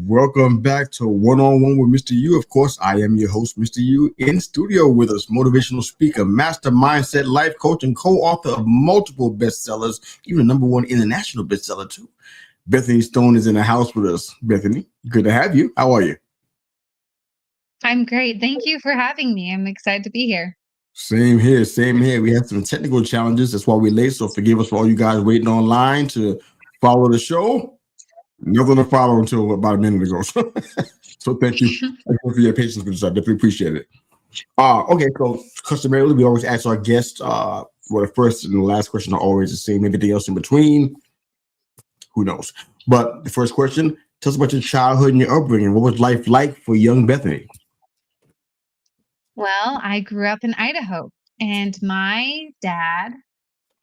Welcome back to One on One with Mr. U. Of course, I am your host, Mr. U. In studio with us, motivational speaker, master mindset, life coach, and co-author of multiple bestsellers, even a number one international bestseller too. Bethany Stone is in the house with us. Bethany, good to have you. How are you? I'm great. Thank you for having me. I'm excited to be here. Same here, same here. We had some technical challenges. That's why we're late. So forgive us for all you guys waiting online to follow the show. Nothing to follow until about a minute ago. So thank you for your patience with us. I definitely appreciate it. Okay, so customarily, we always ask our guests well, the first and the last question are always the same. Everything else in between, who knows? But the first question, tell us about your childhood and your upbringing. What was life like for young Bethany? Well, I grew up in Idaho, and my dad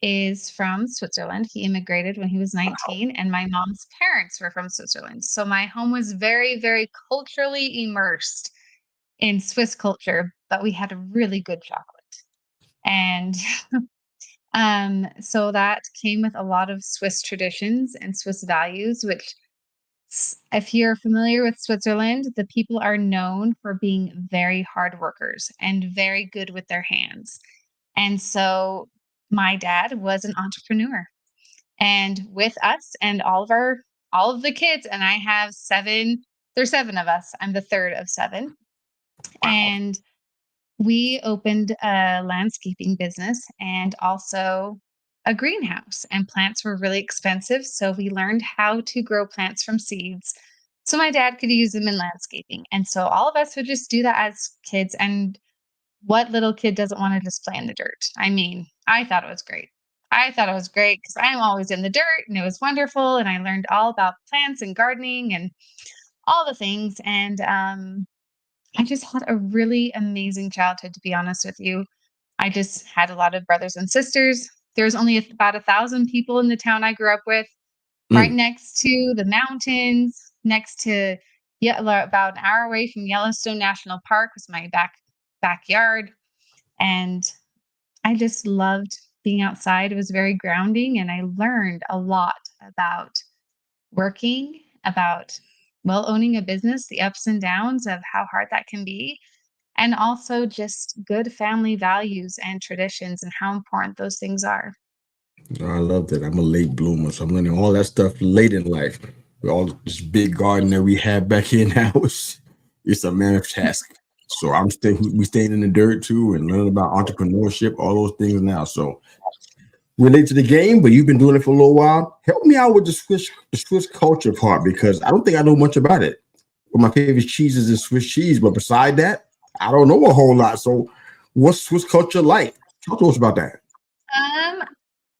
is from Switzerland. He immigrated when he was 19, and my mom's parents were from Switzerland. So my home was very, very culturally immersed in Swiss culture, but we had a really good chocolate. And so that came with a lot of Swiss traditions and Swiss values, which if you're familiar with Switzerland, the people are known for being very hard workers and very good with their hands. And so my dad was an entrepreneur. And with us and all of the kids, and I have seven, there's seven of us. I'm the third of seven. Wow. And we opened a landscaping business and also a greenhouse, and plants were really expensive. So we learned how to grow plants from seeds so my dad could use them in landscaping. And so all of us would just do that as kids. And what little kid doesn't want to just play in the dirt? I mean, I thought it was great. I thought it was great because I'm always in the dirt and it was wonderful. And I learned all about plants and gardening and all the things. And I just had a really amazing childhood, to be honest with you. I just had a lot of brothers and sisters. There's only about 1,000 people in the town I grew up with, right Mm. next to the mountains, next to about an hour away from Yellowstone National Park was my backyard. And I just loved being outside. It was very grounding, and I learned a lot about working, about owning a business, the ups and downs of how hard that can be, and also just good family values and traditions and how important those things are. I love that. I'm a late bloomer, so I'm learning all that stuff late in life. With all this big garden that we have back here now, it's a mammoth task. So we staying in the dirt too and learning about entrepreneurship, all those things now. So relate to the game, but you've been doing it for a little while. Help me out with the Swiss culture part because I don't think I know much about it. Well, my favorite cheese is Swiss cheese, but beside that, I don't know a whole lot. So what's Swiss culture like? Talk to us about that. Um,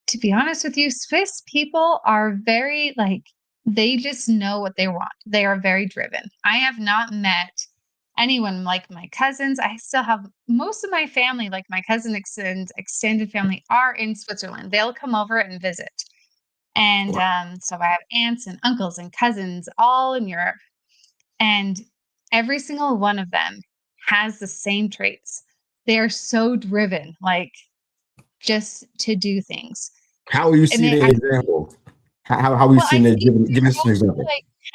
to be honest with you, Swiss people are very they just know what they want. They are very driven. I have not met anyone like my cousins. I still have most of my family, like my cousin extended family, are in Switzerland. They'll come over and visit. And so I have aunts and uncles and cousins all in Europe. And every single one of them has the same traits. They are so driven, just to do things. How are you And seeing an example? How are you I seeing that? think Give they're us an also, example.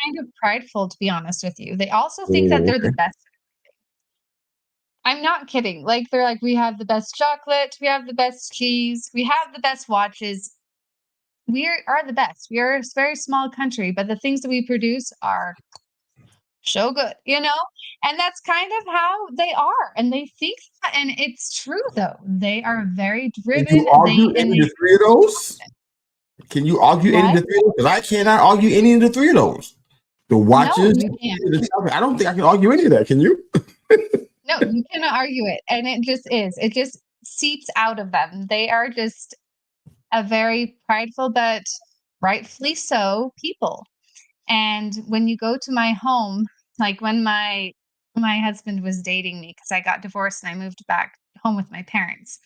kind of prideful, to be honest with you. They also think that Oh, they're the okay. best. I'm not kidding. They're like, "We have the best chocolate, we have the best cheese, we have the best watches. Are the best. We are a very small country, but the things that we produce are so good, you know?" And that's kind of how they are, and they think that, and it's true, though. They are very Can you driven, argue any of the three of those? Can you argue any of What? the three of those? Because I cannot argue any of the three of those. The No, watches, you can't. the chocolate. I don't think I can argue any of that. Can you? No, you cannot argue it, and it just is. It just seeps out of them. They are just a very prideful, but rightfully so, people. And when you go to my home, like when my husband was dating me, because I got divorced and I moved back home with my parents.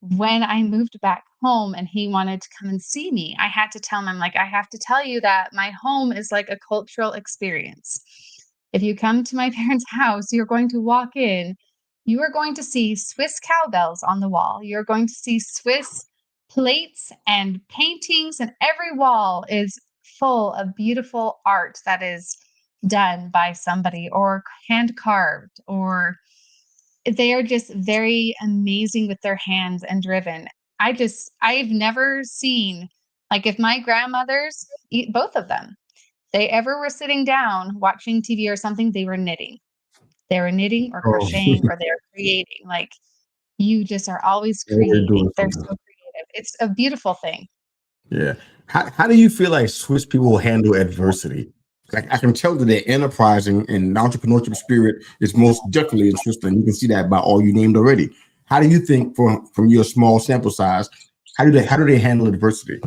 When I moved back home and he wanted to come and see me, I had to tell him, I'm like, I have to tell you that my home is like a cultural experience. If you come to my parents' house, you're going to walk in, you are going to see Swiss cowbells on the wall. You're going to see Swiss plates and paintings, and every wall is full of beautiful art that is done by somebody or hand carved, or they are just very amazing with their hands and driven. I've never seen, like, if my grandmothers, both of them, they ever were sitting down watching TV or something, they were knitting. They were knitting or Oh, crocheting or they're creating. Like, you just are always they're creating. doing They're something. so creative. It's a beautiful thing. Yeah. How do you feel like Swiss people handle adversity? Like I can tell that they're enterprising and the entrepreneurship spirit is most definitely in Switzerland. You can see that by all you named already. How do you think from your small sample size, how do they handle adversity?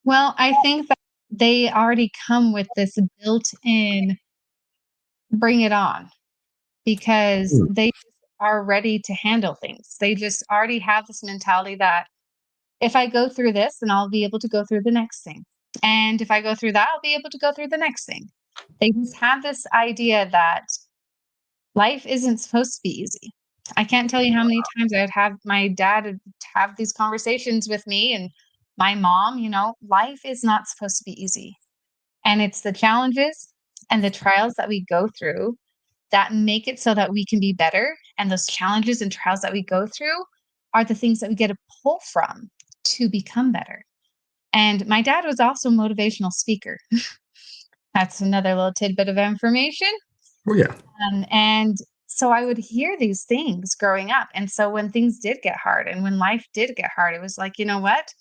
Well, I think that they already come with this built-in bring it on because Hmm. they just are ready to handle things. They just already have this mentality that if I go through this, then I'll be able to go through the next thing. And if I go through that, I'll be able to go through the next thing. They just have this idea that life isn't supposed to be easy. I can't tell you how many times I'd have my dad would have these conversations with me and my mom, life is not supposed to be easy. And it's the challenges and the trials that we go through that make it so that we can be better. And those challenges and trials that we go through are the things that we get to pull from to become better. And my dad was also a motivational speaker. That's another little tidbit of information. Oh yeah. And so I would hear these things growing up. And so when things did get hard and when life did get hard, it was like, you know what?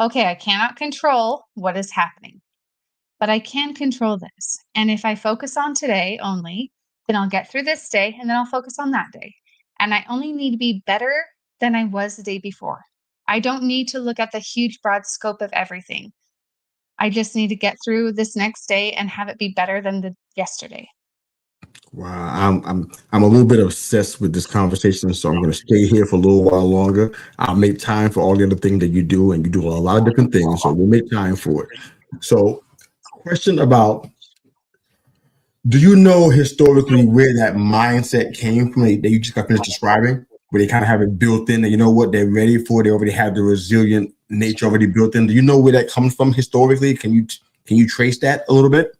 Okay, I cannot control what is happening, but I can control this. And if I focus on today only, then I'll get through this day and then I'll focus on that day. And I only need to be better than I was the day before. I don't need to look at the huge, broad scope of everything. I just need to get through this next day and have it be better than the yesterday. Wow, I'm a little bit obsessed with this conversation, so I'm going to stay here for a little while longer. I'll make time for all the other things that you do, and you do a lot of different things, so we'll make time for it. So, question about: do you know historically where that mindset came from that you just got finished describing, where they kind of have it built in, and you know what they're ready for? They already have the resilient nature already built in. Do you know where that comes from historically? Can you trace that a little bit?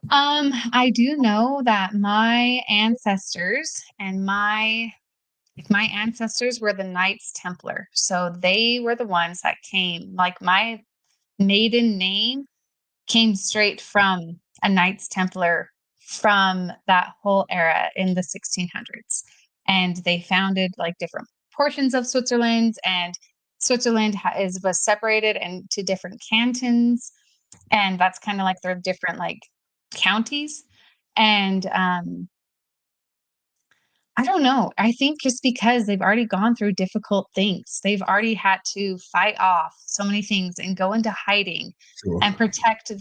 I do know that my ancestors and my ancestors were the Knights Templar. So they were the ones that came, like my maiden name came straight from a Knights Templar from that whole era in the 1600s. And they founded like different portions of Switzerland, and Switzerland was separated into different cantons, and that's kind of like their different like counties. And I don't know. I think just because they've already gone through difficult things, they've already had to fight off so many things and go into hiding Sure. and protect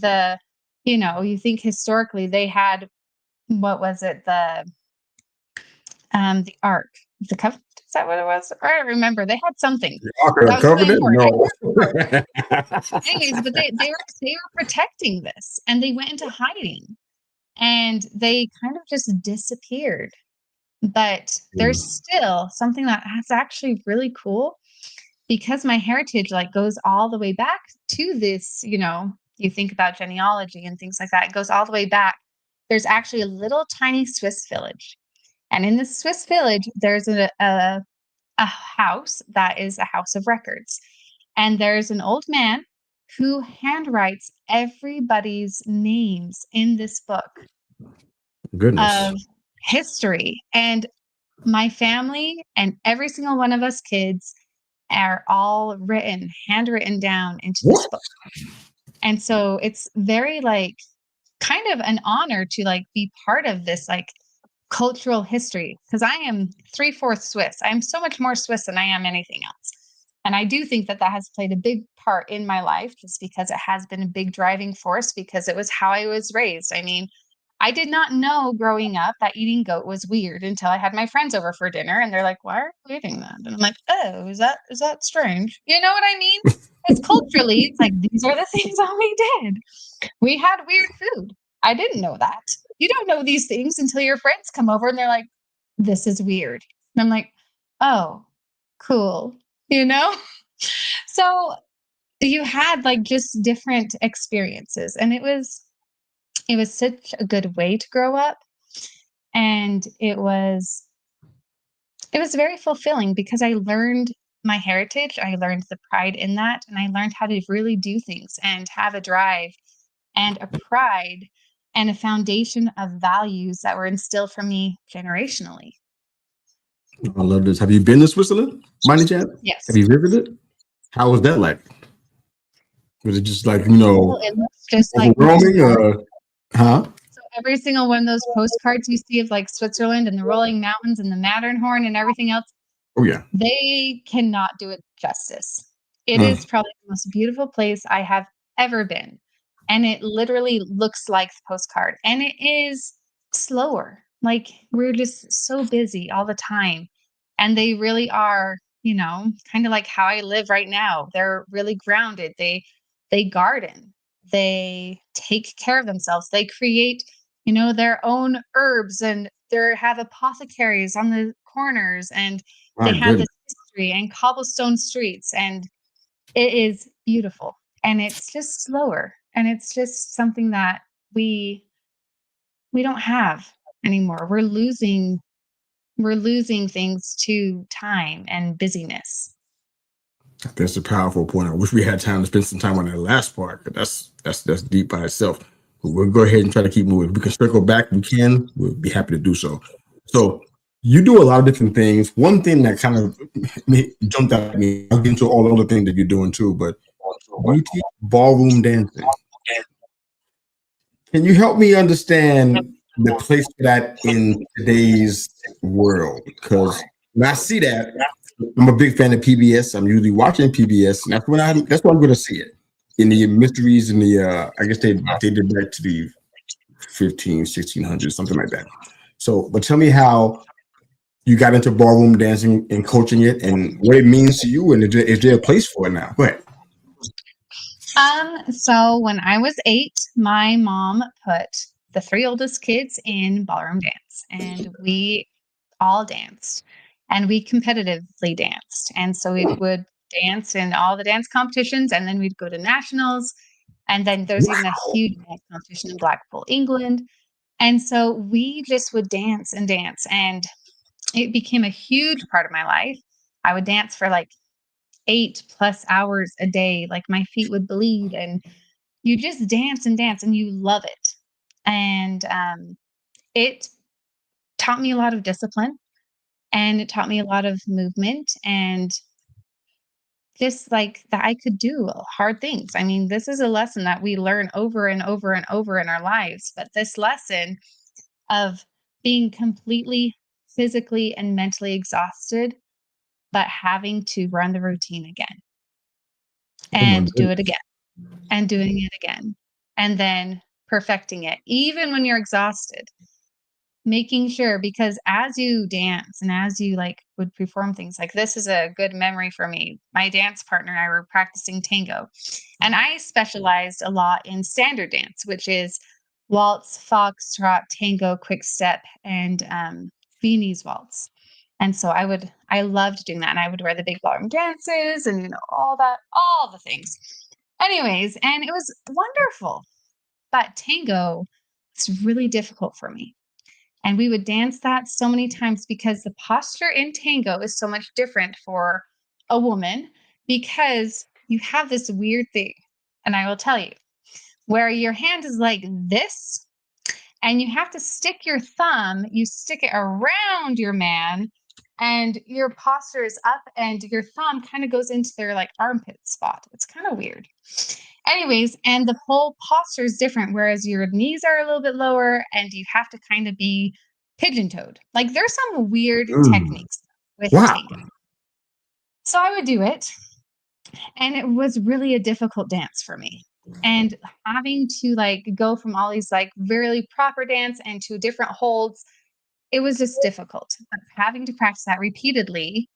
you think historically they had, what was it, the Ark, the Covenant? Is that what it was? I don't remember. They had something Ark that of was really Covenant? important. I No. can't remember. Anyways, but they were protecting this and they went into hiding and they kind of just disappeared. But there's still something that's actually really cool because my heritage like goes all the way back to this, you think about genealogy and things like that. It goes all the way back. There's actually a little tiny Swiss village. And in this Swiss village, there's a house that is a house of records. And there's an old man who handwrites everybody's names in this book Goodness. of history. And my family and every single one of us kids are all handwritten down into this What? book. And so it's very like kind of an honor to like be part of this like cultural history because I am three-fourths Swiss. I'm so much more Swiss than I am anything else. And I do think that that has played a big part in my life just because it has been a big driving force because it was how I was raised. I mean, I did not know growing up that eating goat was weird until I had my friends over for dinner and they're like, "Why are you eating that?" And I'm like, "Oh, is that strange?" You know what I mean? It's culturally, it's like these are the things that we did. We had weird food. I didn't know that. You don't know these things until your friends come over and they're like, "This is weird." And I'm like, "Oh, cool." You know? So you had like just different experiences and it was it was such a good way to grow up. And it was very fulfilling because I learned my heritage. I learned the pride in that. And I learned how to really do things and have a drive and a pride and a foundation of values that were instilled from me generationally. I love this. Have you been to Switzerland, by any chance? Have Yes. you visited? How was that like? Was it just like, Well, it looks just like overwhelming? postcards. Huh? So every single one of those postcards you see of like Switzerland and the rolling mountains and the Matterhorn and everything else, Oh yeah. they cannot do it justice. It Mm, is probably the most beautiful place I have ever been, and it literally looks like the postcard, and it is slower. Like, we're just so busy all the time, and they really are, kinda like how I live right now. They're really grounded. They garden. They take care of themselves. They create, their own herbs, and they have apothecaries on the corners, and they my have goodness. this history and cobblestone streets, and it is beautiful, and it's just slower, and it's just something that we don't have anymore. We're losing things to time and busyness. That's a powerful point. I wish we had time to spend some time on that last part, but that's deep by itself. But we'll go ahead and try to keep moving. If we can circle back, we can. We'll be happy to do so. So you do a lot of different things. One thing that kind of jumped out at me, I'll get into all the other things that you're doing too, but you teach ballroom dancing. Can you help me understand the place for that in today's world? Because when I see that, I'm a big fan of PBS. I'm usually watching PBS, and that's when I'm going to see it. In the mysteries in the I guess they did back to the 15, 1600s, something like that. So, but tell me how you got into ballroom dancing and coaching it, and what it means to you, and is there a place for it now? Go ahead. So when I was 8, my mom put the 3 oldest kids in ballroom dance, and we all danced, and we competitively danced. And so we would dance in all the dance competitions, and then we'd go to nationals. And then there's even a huge dance competition in Blackpool, England. And so we just would dance and dance, and it became a huge part of my life. I would dance for like 8+ hours a day. Like, my feet would bleed, and you just dance and dance and you love it. And it taught me a lot of discipline, and it taught me a lot of movement, and just like that I could do hard things. I mean, this is a lesson that we learn over and over and over in our lives. But this lesson of being completely physically and mentally exhausted, but having to run the routine again Oh my and do it goodness. again and doing it again, and then perfecting it, even when you're exhausted. Making sure, because as you dance and as you like would perform things, like, this is a good memory for me. My dance partner and I were practicing tango, and I specialized a lot in standard dance, which is waltz, foxtrot, tango, quick step, and Viennese waltz. And so I loved doing that, and I would wear the big ballroom dances and all the things. Anyways, and it was wonderful. But tango is really difficult for me, and we would dance that so many times because the posture in tango is so much different for a woman, because you have this weird thing, and I will tell you, where your hand is like this, and you have to stick your thumb, you stick it around your man, and your posture is up, and your thumb kind of goes into their like armpit spot. It's kind of weird. Anyways, and the whole posture is different, whereas your knees are a little bit lower, and you have to kind of be pigeon toed. Like, there's some weird Mm, techniques with wow. tango. So I would do it, and it was really a difficult dance for me. And having to like go from all these like very proper dance and to different holds, it was just difficult. But having to practice that repeatedly,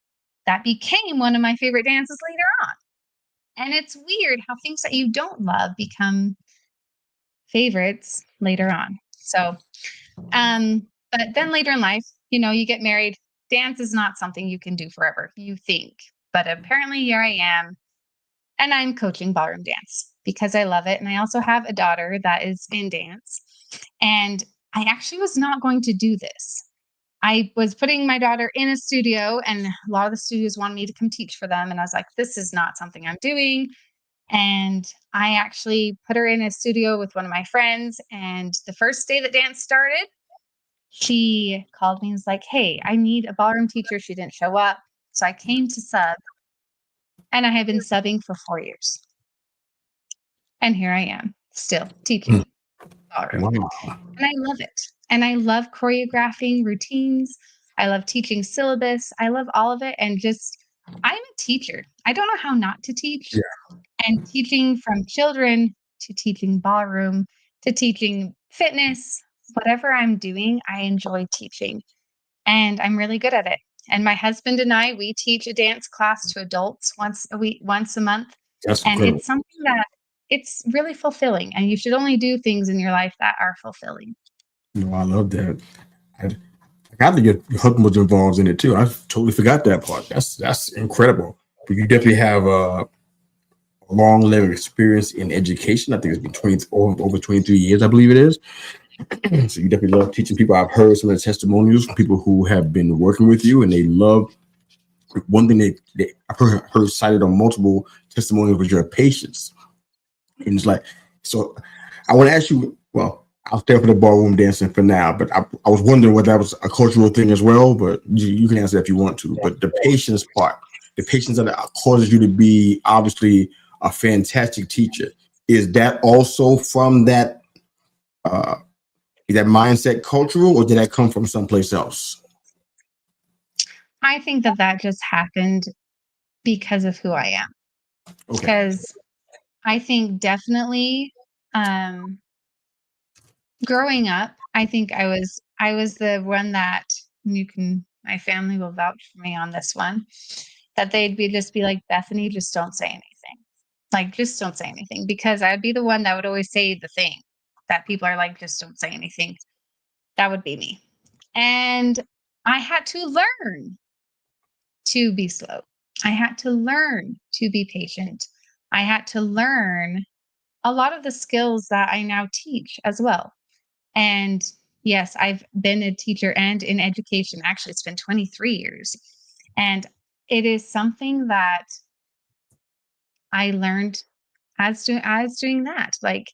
that became one of my favorite dances later on. And it's weird how things that you don't love become favorites later on. So, but then later in life, you get married. Dance is not something you can do forever, you think. But apparently, here I am, and I'm coaching ballroom dance because I love it. And I also have a daughter that is in dance. And I actually was not going to do this. I was putting my daughter in a studio, and a lot of the studios wanted me to come teach for them. And I was like, this is not something I'm doing. And I actually put her in a studio with one of my friends. And the first day that dance started, she called me and was like, hey, I need a ballroom teacher. She didn't show up. So I came to sub, and I have been subbing for 4 years. And here I am still teaching ballroom. Wow. And I love it. And I love choreographing routines. I love teaching syllabus. I love all of it. And just, I'm a teacher. I don't know how not to teach. Yeah. And teaching from children to teaching ballroom to teaching fitness, whatever I'm doing, I enjoy teaching. And I'm really good at it. And my husband and I, we teach a dance class to adults once a week, once a month. That's And incredible. it's something that it's really fulfilling. And you should only do things in your life that are fulfilling. No, I love that. I got to get your husband was involved in it too. I totally forgot that part. That's incredible. But you definitely have a long level of experience in education. I think it's been over 23 years, I believe it is. So you definitely love teaching people. I've heard some of the testimonials from people who have been working with you, and they love one thing I've heard cited on multiple testimonials was your patience. And it's like, so I want to ask you, well, I'll stay for the ballroom dancing for now, but I was wondering whether that was a cultural thing as well, but you can answer that if you want to. But the patience part, the patience that causes you to be obviously a fantastic teacher, is that also from uh, that mindset cultural, or did that come from someplace else? I think that that just happened because of who I am. Okay. Because I think definitely um, growing up, I think I was the one that you can my family will vouch for me on this one, that they'd be just be like, Bethany, just don't say anything. Like, just don't say anything, because I'd be the one that would always say the thing that people are like, just don't say anything. That would be me. And I had to learn to be slow. I had to learn to be patient. I had to learn a lot of the skills that I now teach as well. And yes, I've been a teacher and in education. Actually, it's been 23 years. And it is something that I learned as doing that. Like,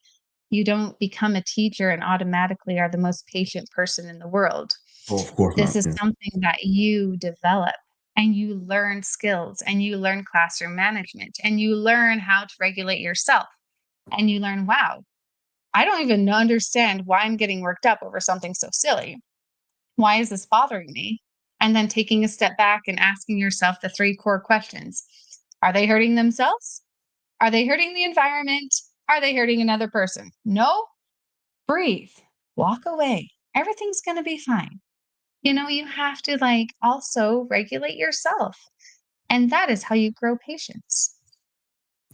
you don't become a teacher and automatically are the most patient person in the world. Oh, of course This not. is Yeah. something that you develop, and you learn skills, and you learn classroom management, and you learn how to regulate yourself, and you learn, wow, I don't even understand why I'm getting worked up over something so silly. Why is this bothering me? And then taking a step back and asking yourself the three core questions. Are they hurting themselves? Are they hurting the environment? Are they hurting another person? No? Breathe. Walk away. Everything's going to be fine. You have to like also regulate yourself. And that is how you grow patience.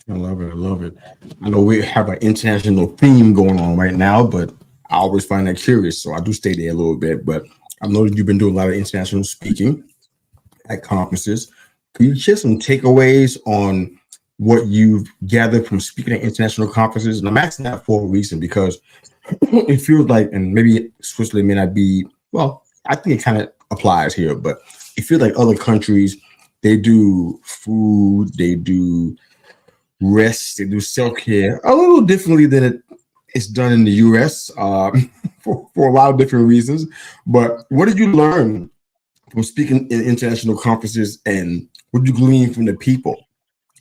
I love it. I love it. I know we have an international theme going on right now, but I always find that curious. So I do stay there a little bit. But I know that you've been doing a lot of international speaking at conferences. Can you share some takeaways on what you've gathered from speaking at international conferences? And I'm asking that for a reason because it feels like, and maybe Switzerland may not be, well, I think it kind of applies here, but it feels like other countries, they do food, they do rest, they do self care a little differently than it's done in the US for a lot of different reasons. But what did you learn from speaking in international conferences, and what did you glean from the people,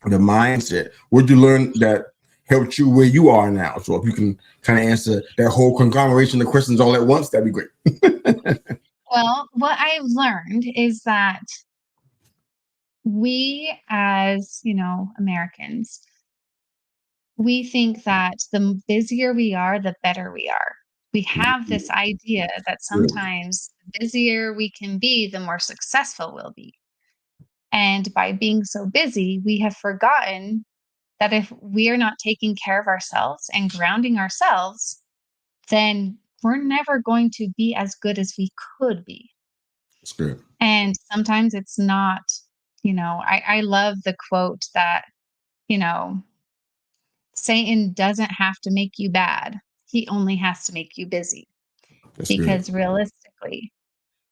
the mindset? What did you learn that helped you where you are now? So if you can kind of answer that whole conglomeration of questions all at once, that'd be great. Well, what I've learned is that we, as Americans, we think that the busier we are, the better we are. We have this idea that sometimes the busier we can be, the more successful we'll be. And by being so busy, we have forgotten that if we are not taking care of ourselves and grounding ourselves, then we're never going to be as good as we could be. That's good. And sometimes it's not, I love the quote that, you know, Satan doesn't have to make you bad. he only has to make you busy. That's good. Because realistically,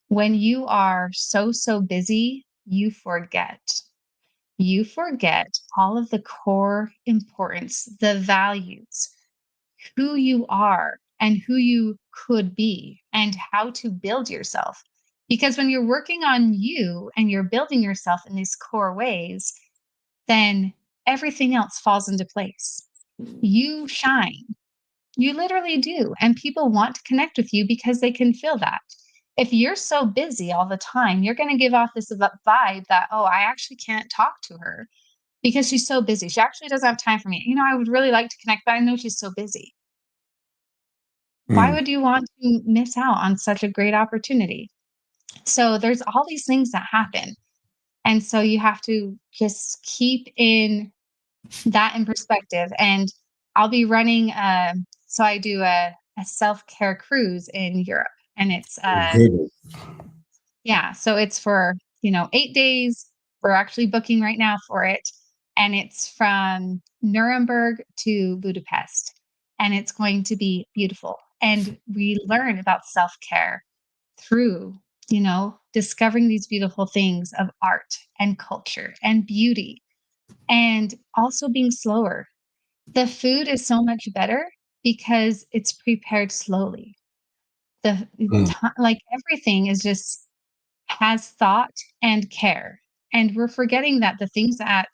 when you are so busy, you forget all of the core importance, the values, who you are and who you could be and how to build yourself. Because when you're working on you and you're building yourself in these core ways, then everything else falls into place. You shine. You literally do. And people want to connect with you because they can feel that. If you're so busy all the time, you're going to give off this vibe that, oh, I actually can't talk to her because she's so busy. She actually doesn't have time for me. I would really like to connect, but I know she's so busy. Why Mm. would you want to miss out on such a great opportunity? So there's all these things that happen. And so you have to just keep in that in perspective. And I'll be running, so I do a self care cruise in Europe. And it's, Good. yeah, so it's for, 8 days. We're actually booking right now for it. And it's from Nuremberg to Budapest. And it's going to be beautiful. And we learn about self care through, discovering these beautiful things of art and culture and beauty and also being slower. The food is so much better because it's prepared slowly. The Mm. like everything is just has thought and care. And we're forgetting that the things that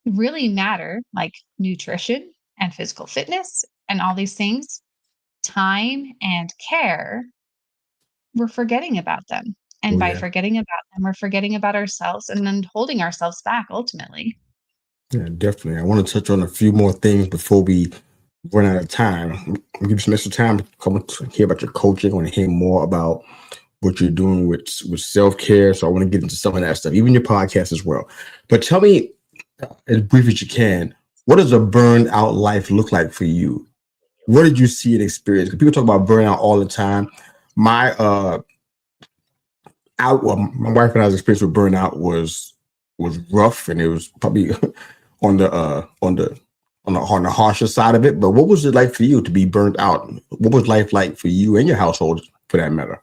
really matter, like nutrition and physical fitness and all these things, time and care, we're forgetting about them. And Oh by yeah. forgetting about them, we're forgetting about ourselves and then holding ourselves back ultimately. Yeah, definitely. I want to touch on a few more things before we run out of time. I'll give you some extra time to come to hear about your coaching. I want to hear more about what you're doing with self care. So I want to get into some of that stuff, even your podcast as well. But tell me, as brief as you can, what does a burned out life look like for you? What did you see and experience? 'Cause people talk about burnout all the time. My well, my wife and I's experience with burnout was rough, and it was probably on the on the harsher side of it. But what was it like for you to be burnt out? What was life like for you and your household, for that matter?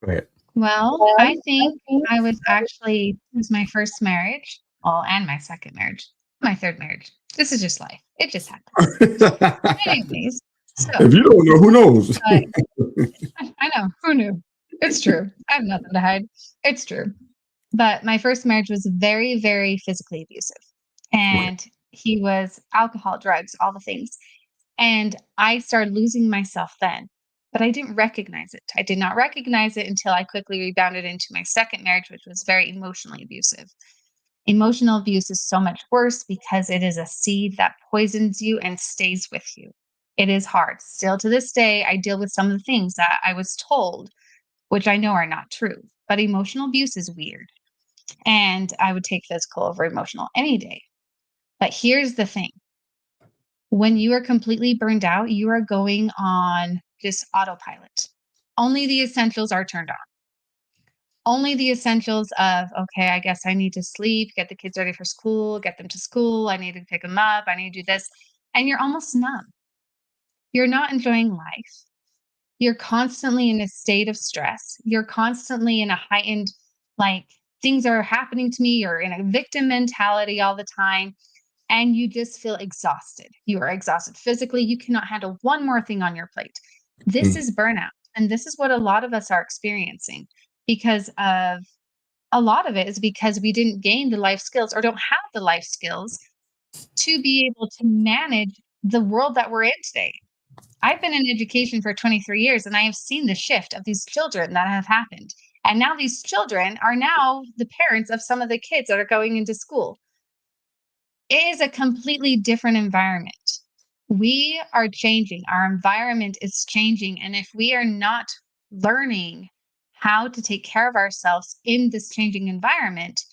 Go ahead. Well, I think it was my first marriage, well, and my second marriage, my third marriage. This is just life. It just happens. Anyways, so, If you don't know, who knows? but I know, who knew? It's true. I have nothing to hide. It's true. But my first marriage was very, very physically abusive. Okay. And he was alcohol, drugs, all the things. And I started losing myself then, but I didn't recognize it. I did not recognize it until I quickly rebounded into my second marriage, which was very emotionally abusive. Emotional abuse is so much worse because it is a seed that poisons you and stays with you. It is hard. Still to this day, I deal with some of the things that I was told, which I know are not true. But emotional abuse is weird. And I would take physical over emotional any day. But here's the thing, when you are completely burned out, you are going on just autopilot. Only the essentials are turned on. Only the essentials of, okay, I guess I need to sleep, get the kids ready for school, get them to school. I need to pick them up. I need to do this. And you're almost numb. You're not enjoying life. You're constantly in a state of stress. You're constantly in a heightened, like, things are happening to me. You're in a victim mentality all the time. And you just feel exhausted. You are exhausted physically. You cannot handle one more thing on your plate. This Mm. is burnout. And this is what a lot of us are experiencing because of a lot of it is because we didn't gain the life skills or don't have the life skills to be able to manage the world that we're in today. I've been in education for 23 years and I have seen the shift of these children that have happened. And now these children are now the parents of some of the kids that are going into school. It is a completely different environment. We are changing. Our environment is changing. And if we are not learning how to take care of ourselves in this changing environment,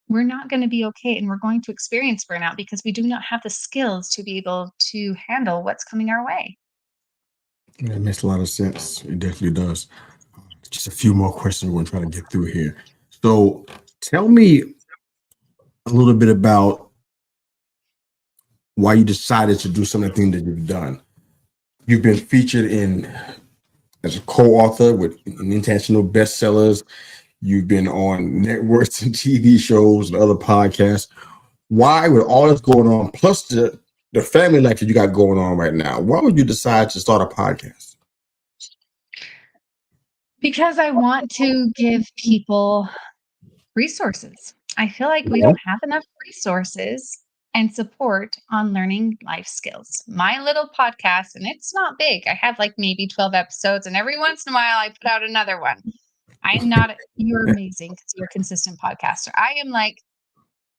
we're not going to be okay. And we're going to experience burnout because we do not have the skills to be able to handle what's coming our way. Yeah, it makes a lot of sense. It definitely does. Just a few more questions we're going to try to get through here. So, tell me a little bit about why you decided to do some of the things that you've done. You've been featured in as a co-author with international bestsellers. You've been on networks and TV shows and other podcasts. Why, with all that's going on, plus the family life that you got going on right now, why would you decide to start a podcast? Because I want to give people resources. I feel like we Okay. don't have enough resources and support on learning life skills. My little podcast, and it's not big. I have like maybe 12 episodes, and every once in a while I put out another one. I am not, you're amazing because you're a consistent podcaster. I am like,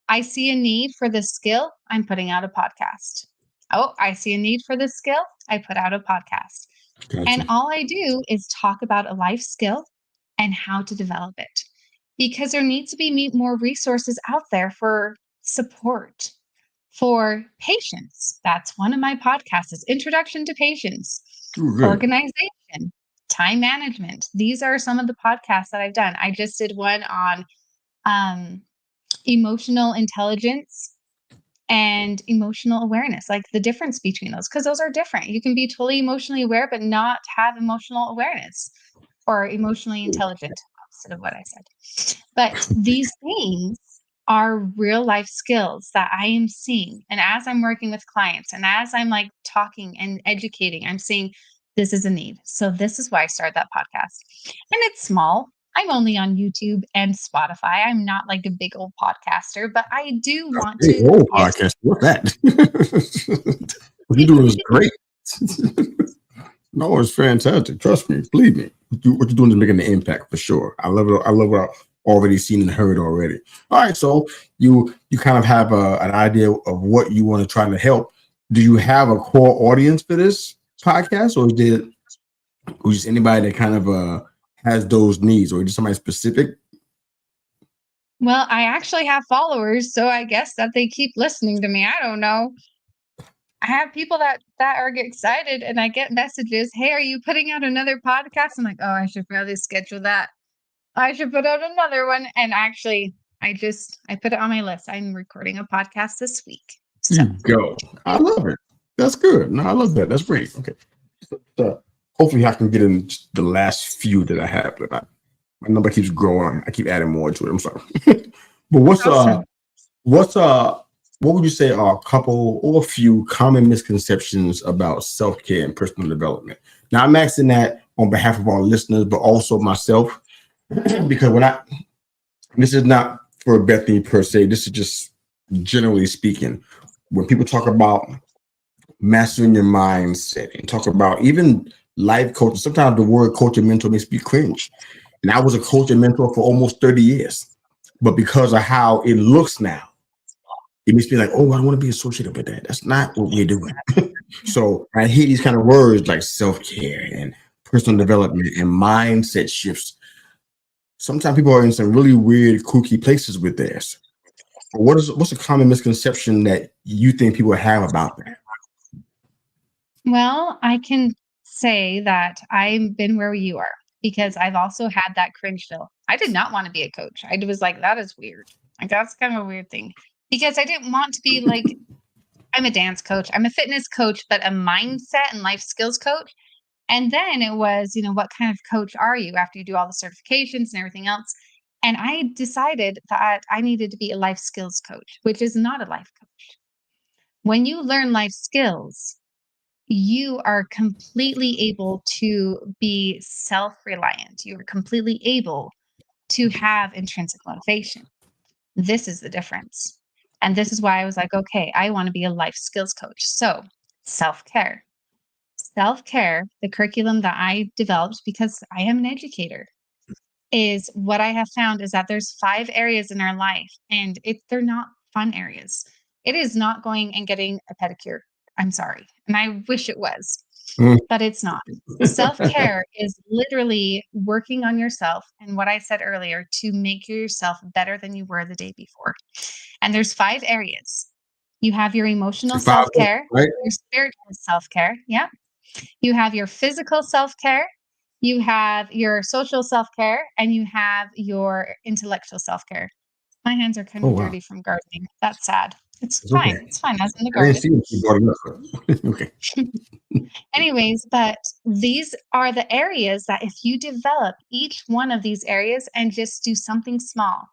I see a need for this skill, I'm putting out a podcast. Oh, I see a need for this skill, I put out a podcast. Gotcha. And all I do is talk about a life skill and how to develop it because there needs to be more resources out there for support, for patience. That's one of my podcasts is Introduction to Patience, Ooh, good. organization, time management. These are some of the podcasts that I've done. I just did one on um, emotional intelligence and emotional awareness, like the difference between those, because those are different. You can be totally emotionally aware, but not have emotional awareness or emotionally intelligent, opposite of what I said. But these things are real life skills that I am seeing. And as I'm working with clients and as I'm like talking and educating, I'm seeing this is a need. So this is why I started that podcast. And it's small. I'm only on YouTube and Spotify. I'm not like a big old podcaster, but I do want Hey, to whoa, give. podcast. What's that? What you're doing is great. No, it's fantastic. Trust me, believe me. What you're doing is making an impact for sure. I love it. I love what I've already seen and heard already. All right, so you kind of have an idea of what you want to try to help. Do you have a core audience for this podcast, or just anybody that kind of has those needs, or just somebody specific? Well, I actually have followers, so I guess that they keep listening to me. I don't know. I have people that are get excited and I get messages, "Hey, are you putting out another podcast?" I'm like, "Oh, I should probably schedule that. I should put out another one." And actually, I put it on my list. I'm recording a podcast this week. So, You go. I love it. That's good. No, I love that. That's great. Okay. So, hopefully, I can get in the last few that I have. But my number keeps growing. I keep adding more to it. I'm sorry. But awesome. what's what would you say are a couple or a few common misconceptions about self-care and personal development? Now I'm asking that on behalf of our listeners, but also myself, because this is not for Bethany per se, this is just generally speaking. When people talk about mastering your mindset and talk about even life coaching, sometimes the word coach and mentor makes me cringe. And I was a coach and mentor for almost 30 years. But because of how it looks now, it makes me like, oh, I don't want to be associated with that. That's not what we're doing. So I hear these kind of words like self-care and personal development and mindset shifts. Sometimes people are in some really weird, kooky places with this. What's a common misconception that you think people have about that? Well, I can say that I've been where you are because I've also had that cringe feel. I did not want to be a coach. I was like, that is weird. Like, that's kind of a weird thing because I didn't want to be like, I'm a dance coach, I'm a fitness coach, but a mindset and life skills coach. And then it was, what kind of coach are you after you do all the certifications and everything else? And I decided that I needed to be a life skills coach, which is not a life coach. When you learn life skills, you are completely able to be self reliant. You are completely able to have intrinsic motivation. This is the difference. And this is why I was like, okay, I want to be a life skills coach. So, self care. Self care, the curriculum that I developed because I am an educator, is what I have found is that there's 5 areas in our life and they're not fun areas. It is not going and getting a pedicure. I'm sorry. And I wish it was, Mm. but it's not. Self-care is literally working on yourself and what I said earlier to make yourself better than you were the day before. And there's 5 areas. You have your emotional So 5 minutes, self-care, right? your spiritual self-care. Yeah. You have your physical self-care, you have your social self-care, and you have your intellectual self-care. My hands are kind Oh of wow, dirty from gardening. That's sad. It's it's okay. fine. It's fine. I was in the I didn't garden. see what you brought it up. Okay. And Anyways, but these are the areas that if you develop each one of these areas and just do something small,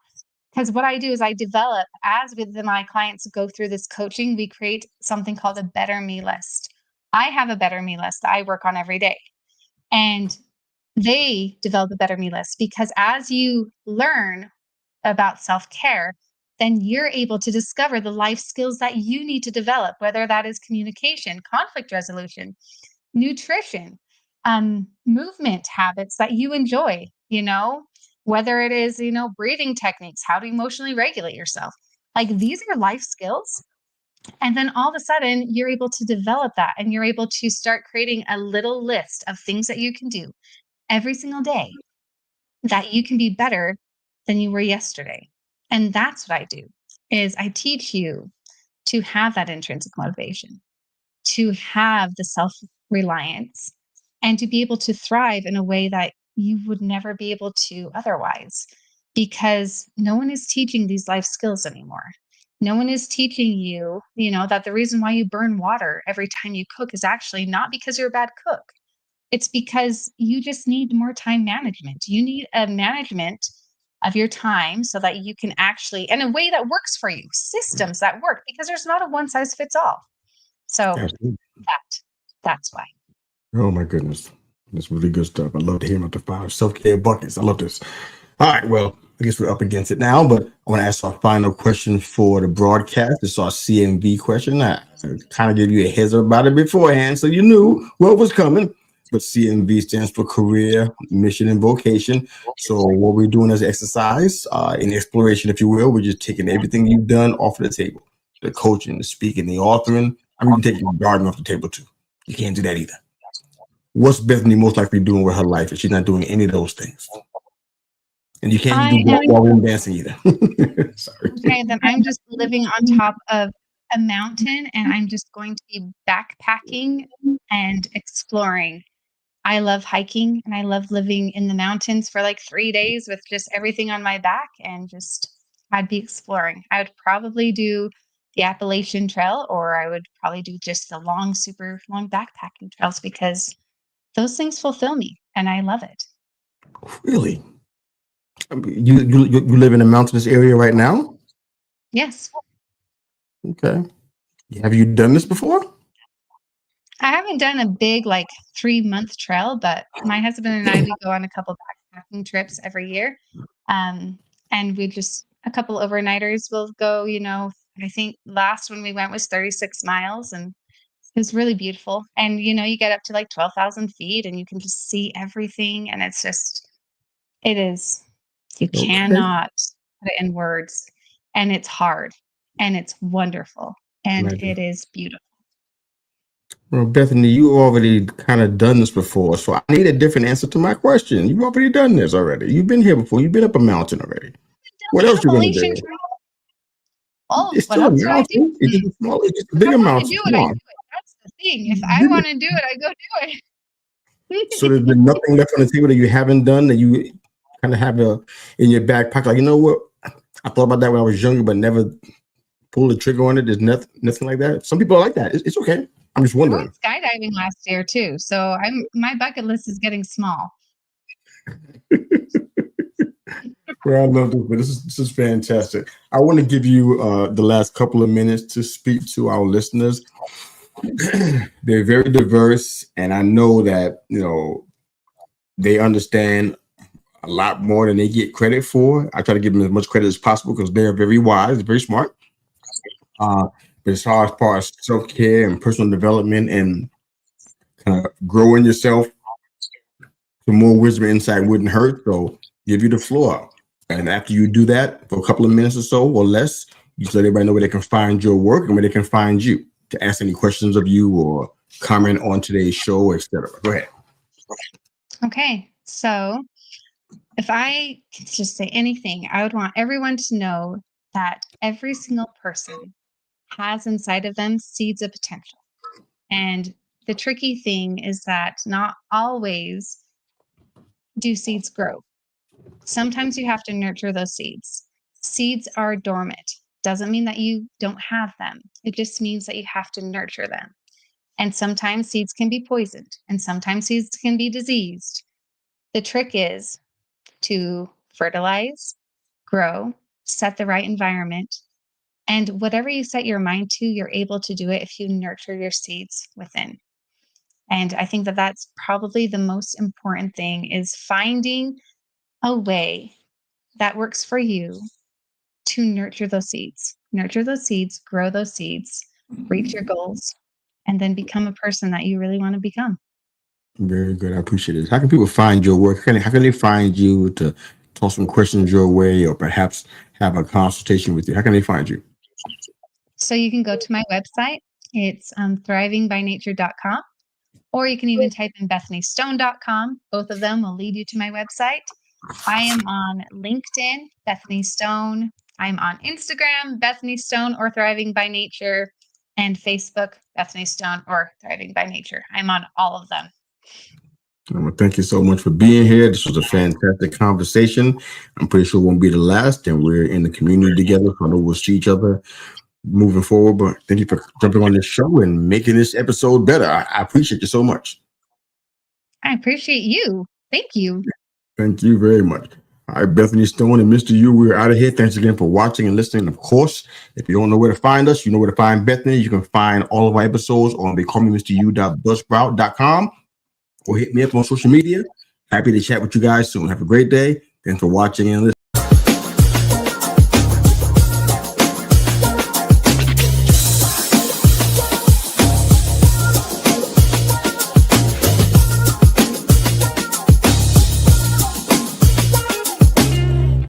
because what I do is I develop as with my clients go through this coaching, we create something called a better me list. I have a better me list that I work on every day. And they develop a better me list because as you learn about self care, then you're able to discover the life skills that you need to develop, whether that is communication, conflict resolution, nutrition, movement habits that you enjoy, whether it is, breathing techniques, how to emotionally regulate yourself. Like these are life skills. And then all of a sudden, you're able to develop that and you're able to start creating a little list of things that you can do every single day that you can be better than you were yesterday. And that's what I do is I teach you to have that intrinsic motivation, to have the self-reliance, and to be able to thrive in a way that you would never be able to otherwise. Because no one is teaching these life skills anymore. No one is teaching you, that the reason why you burn water every time you cook is actually not because you're a bad cook. It's because you just need more time management. You need a management of your time so that you can actually, in a way that works for you, systems that work, because there's not a one size fits all. So Absolutely. that that's why. Oh my goodness. That's really good stuff. I love to hear about the 5 self-care buckets. I love this. All right, well, I guess we're up against it now, but I want to ask our final question for the broadcast. It's our CMV question. I kind of gave you a heads up about it beforehand, so you knew what was coming. But CMV stands for career, mission, and vocation. So what we're doing as exercise, in exploration, if you will, we're just taking everything you've done off of the table. The coaching, the speaking, the authoring. I mean, you can take your garden off the table too. You can't do that either. What's Bethany most likely doing with her life if she's not doing any of those things? And you can't do I am ballroom dancing either. Sorry. okay, then I'm just living on top of a mountain and I'm just going to be backpacking and exploring. I love hiking and I love living in the mountains for like 3 days with just everything on my back and just I'd be exploring. I would probably do the Appalachian Trail or I would probably do just the long, super long backpacking trails because those things fulfill me and I love it. Really? I mean, you live in a mountainous area right now? Yes. Okay. Have you done this before? I haven't done a big like 3-month trail, but my husband and I, we go on a couple backpacking trips every year. Um, and we just a couple overnighters will go, I think last one we went was 36 miles and it was really beautiful. And you get up to like 12,000 feet and you can just see everything. And it is, you Okay. cannot put it in words. And it's hard and it's wonderful and Imagine. it is beautiful. Well, Bethany, you already kind of done this before, so I need a different answer to my question. You've already done this already. You've been here before. You've been up a mountain already. What The else you gonna Appalachian do? Trail. Oh, It's what still a else would I do? mountain. It's just a small. It's just a If I bigger wanna mountain. do it, Come I do on. it. That's the thing. If I wanna do it, I go do So it. there's been nothing left on the table that you haven't done that you kind of have in your back pocket. Like, you know what? I thought about that when I was younger, but never pulled the trigger on it. There's nothing like that. Some people are like that. It's okay. I'm just I went wondering. skydiving last year too, so my bucket list is getting small. Well, I love this, but this is fantastic. I want to give you the last couple of minutes to speak to our listeners. They're very diverse, and I know that they understand a lot more than they get credit for. I try to give them as much credit as possible because they're very wise, very smart. Uh, but as far as self-care and personal development and kind of growing yourself, some more wisdom and insight wouldn't hurt. So give you the floor. And after you do that for a couple of minutes or so or less, you just let everybody know where they can find your work and where they can find you to ask any questions of you or comment on today's show, etc. Go ahead. Okay, so if I could just say anything, I would want everyone to know that every single person has inside of them seeds of potential. And the tricky thing is that not always do seeds grow. Sometimes you have to nurture those seeds. Seeds are dormant. Doesn't mean that you don't have them. It just means that you have to nurture them. And sometimes seeds can be poisoned, and sometimes seeds can be diseased. The trick is to fertilize, grow, set the right environment, and whatever you set your mind to, you're able to do it if you nurture your seeds within. And I think that that's probably the most important thing is finding a way that works for you to nurture those seeds, grow those seeds, reach your goals, and then become a person that you really want to become. Very good. I appreciate it. How can people find your work? How can they find you to toss some questions your way or perhaps have a consultation with you? How can they find you? So you can go to my website. It's thrivingbynature.com, or you can even type in bethanystone.com. Both of them will lead you to my website. I am on LinkedIn, Bethany Stone. I'm on Instagram, Bethany Stone or Thriving by Nature, and Facebook, Bethany Stone or Thriving by Nature. I'm on all of them. Well, thank you so much for being here. This was a fantastic conversation. I'm pretty sure it won't be the last, and we're in the community together. So I know we'll see each other moving forward. But thank you for jumping on this show and making this episode better. I appreciate you so much. I appreciate you. Thank you. Thank you very much. All right, Bethany Stone and Mr. U, we're out of here. Thanks again for watching and listening. Of course, if you don't know where to find us, you know where to find Bethany. You can find all of our episodes on becomingmru.buzzsprout.com or hit me up on social media. Happy to chat with you guys soon. Have a great day. Thanks for watching and listening.